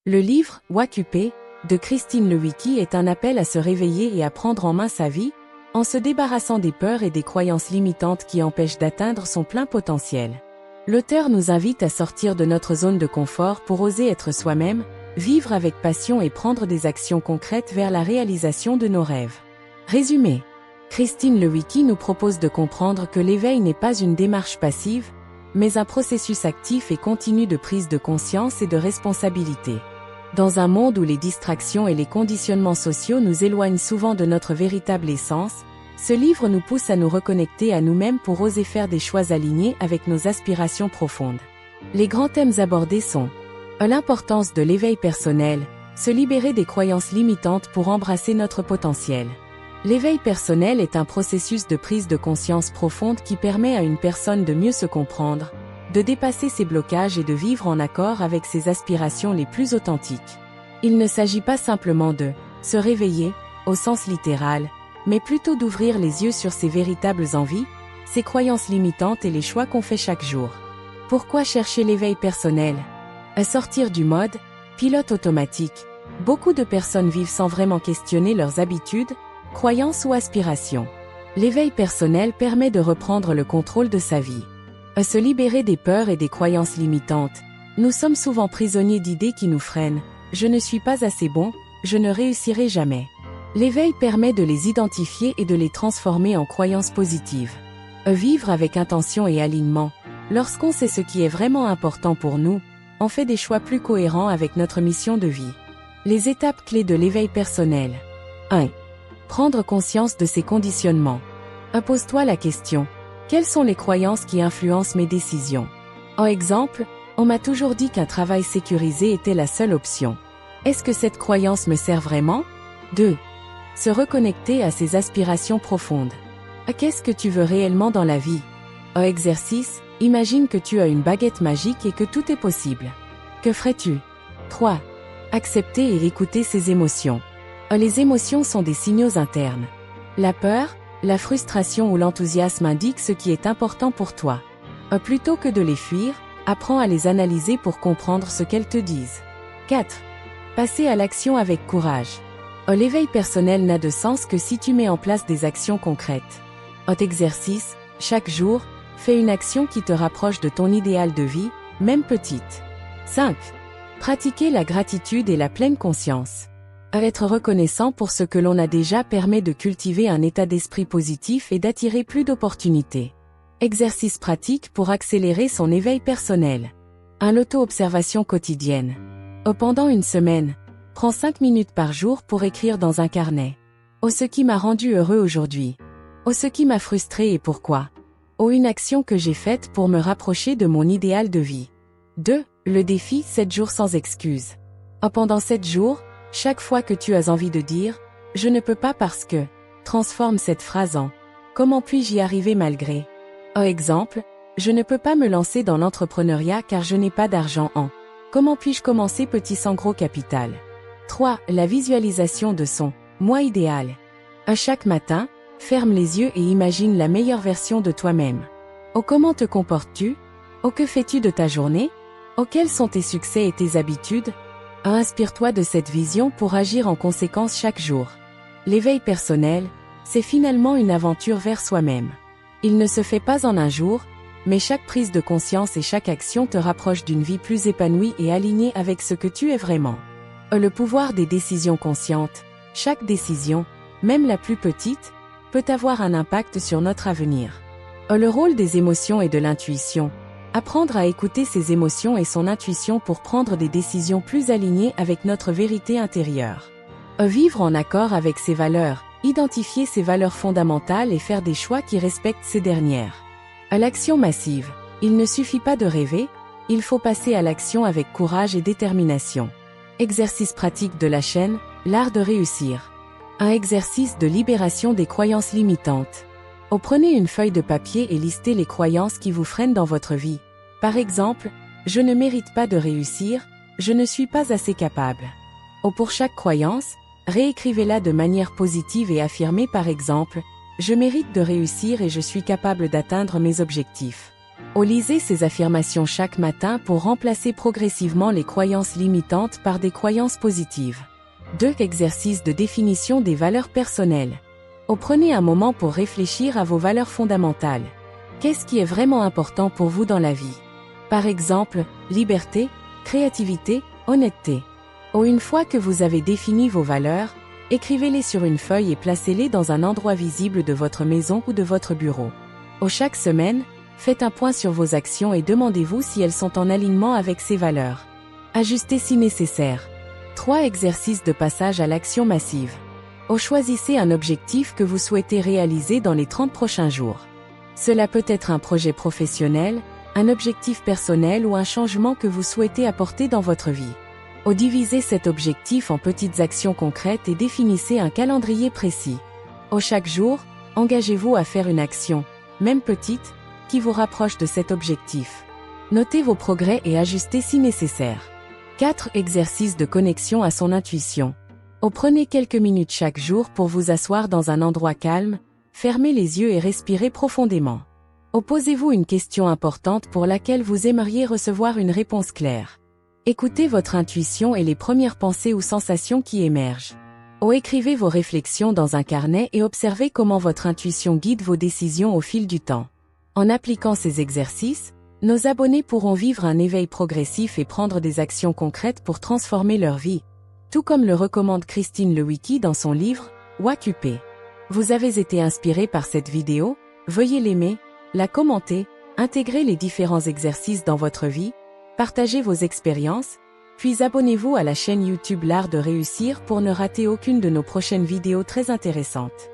Le livre « Occupé » de Christine Lewicki est un appel à se réveiller et à prendre en main sa vie, en se débarrassant des peurs et des croyances limitantes qui empêchent d'atteindre son plein potentiel. L'auteur nous invite à sortir de notre zone de confort pour oser être soi-même, vivre avec passion et prendre des actions concrètes vers la réalisation de nos rêves. Résumé. Christine Lewicki nous propose de comprendre que l'éveil n'est pas une démarche passive, mais un processus actif et continu de prise de conscience et de responsabilité. Dans un monde où les distractions et les conditionnements sociaux nous éloignent souvent de notre véritable essence, ce livre nous pousse à nous reconnecter à nous-mêmes pour oser faire des choix alignés avec nos aspirations profondes. Les grands thèmes abordés sont l'importance de l'éveil personnel, se libérer des croyances limitantes pour embrasser notre potentiel. L'éveil personnel est un processus de prise de conscience profonde qui permet à une personne de mieux se comprendre, de dépasser ses blocages et de vivre en accord avec ses aspirations les plus authentiques. Il ne s'agit pas simplement de se réveiller, au sens littéral, mais plutôt d'ouvrir les yeux sur ses véritables envies, ses croyances limitantes et les choix qu'on fait chaque jour. Pourquoi chercher l'éveil personnel? À sortir du mode pilote automatique, beaucoup de personnes vivent sans vraiment questionner leurs habitudes, croyances ou aspirations. L'éveil personnel permet de reprendre le contrôle de sa vie. À se libérer des peurs et des croyances limitantes. Nous sommes souvent prisonniers d'idées qui nous freinent. Je ne suis pas assez bon, je ne réussirai jamais. L'éveil permet de les identifier et de les transformer en croyances positives. Vivre avec intention et alignement. Lorsqu'on sait ce qui est vraiment important pour nous, on fait des choix plus cohérents avec notre mission de vie. Les étapes clés de l'éveil personnel. 1. Prendre conscience de ses conditionnements. Pose-toi la question. Quelles sont les croyances qui influencent mes décisions? En exemple, on m'a toujours dit qu'un travail sécurisé était la seule option. Est-ce que cette croyance me sert vraiment? 2. Se reconnecter à ses aspirations profondes. Qu'est-ce que tu veux réellement dans la vie? Exercice, imagine que tu as une baguette magique et que tout est possible. Que ferais-tu? 3. Accepter et écouter ses émotions. Les émotions sont des signaux internes. La peur, la frustration ou l'enthousiasme indiquent ce qui est important pour toi. Plutôt que de les fuir, apprends à les analyser pour comprendre ce qu'elles te disent. 4. Passer à l'action avec courage. L'éveil personnel n'a de sens que si tu mets en place des actions concrètes. Exercice, chaque jour, fais une action qui te rapproche de ton idéal de vie, même petite. 5. Pratiquer la gratitude et la pleine conscience. Être reconnaissant pour ce que l'on a déjà permet de cultiver un état d'esprit positif et d'attirer plus d'opportunités. Exercice pratique pour accélérer son éveil personnel. L'auto-observation quotidienne. Pendant une semaine, prends 5 minutes par jour pour écrire dans un carnet. Ce qui m'a rendu heureux aujourd'hui. Ce qui m'a frustré et pourquoi. Une action que j'ai faite pour me rapprocher de mon idéal de vie. 2. Le défi 7 jours sans excuses. Pendant 7 jours, chaque fois que tu as envie de dire « Je ne peux pas parce que », transforme cette phrase en « Comment puis-je y arriver malgré ?» Exemple, je ne peux pas me lancer dans l'entrepreneuriat car je n'ai pas d'argent en « Comment puis-je commencer petit sans gros capital ?» 3. La visualisation de son « moi idéal ». Chaque matin, ferme les yeux et imagine la meilleure version de toi-même. Comment te comportes-tu? Que fais-tu de ta journée? Quels sont tes succès et tes habitudes? Inspire-toi de cette vision pour agir en conséquence chaque jour. L'éveil personnel, c'est finalement une aventure vers soi-même. Il ne se fait pas en un jour, mais chaque prise de conscience et chaque action te rapproche d'une vie plus épanouie et alignée avec ce que tu es vraiment. Le pouvoir des décisions conscientes. Chaque décision, même la plus petite, peut avoir un impact sur notre avenir. Le rôle des émotions et de l'intuition. Apprendre à écouter ses émotions et son intuition pour prendre des décisions plus alignées avec notre vérité intérieure. Vivre en accord avec ses valeurs, identifier ses valeurs fondamentales et faire des choix qui respectent ces dernières. L'action massive. Il ne suffit pas de rêver, il faut passer à l'action avec courage et détermination. Exercice pratique de la chaîne, l'art de réussir. Un exercice de libération des croyances limitantes. Prenez une feuille de papier et listez les croyances qui vous freinent dans votre vie. Par exemple, je ne mérite pas de réussir, je ne suis pas assez capable. Pour chaque croyance, réécrivez-la de manière positive et affirmez par exemple, je mérite de réussir et je suis capable d'atteindre mes objectifs. Lisez ces affirmations chaque matin pour remplacer progressivement les croyances limitantes par des croyances positives. 2. Exercice de définition des valeurs personnelles. Prenez un moment pour réfléchir à vos valeurs fondamentales. Qu'est-ce qui est vraiment important pour vous dans la vie? Par exemple, liberté, créativité, honnêteté. Une fois que vous avez défini vos valeurs, écrivez-les sur une feuille et placez-les dans un endroit visible de votre maison ou de votre bureau. Chaque semaine, faites un point sur vos actions et demandez-vous si elles sont en alignement avec ces valeurs. Ajustez si nécessaire. 3. Exercice de passage à l'action massive. Choisissez un objectif que vous souhaitez réaliser dans les 30 prochains jours. Cela peut être un projet professionnel, un objectif personnel ou un changement que vous souhaitez apporter dans votre vie. Divisez cet objectif en petites actions concrètes et définissez un calendrier précis. Chaque jour, engagez-vous à faire une action, même petite, qui vous rapproche de cet objectif. Notez vos progrès et ajustez si nécessaire. 4. Exercice de connexion à son intuition. Prenez quelques minutes chaque jour pour vous asseoir dans un endroit calme, fermez les yeux et respirez profondément. Posez-vous une question importante pour laquelle vous aimeriez recevoir une réponse claire. Écoutez votre intuition et les premières pensées ou sensations qui émergent. Écrivez vos réflexions dans un carnet et observez comment votre intuition guide vos décisions au fil du temps. En appliquant ces exercices, nos abonnés pourront vivre un éveil progressif et prendre des actions concrètes pour transformer leur vie, tout comme le recommande Christine Lewicki dans son livre « WAQP ». Vous avez été inspiré par cette vidéo? Veuillez l'aimer, la commenter, intégrer les différents exercices dans votre vie, partagez vos expériences, puis abonnez-vous à la chaîne YouTube L'Art de Réussir pour ne rater aucune de nos prochaines vidéos très intéressantes.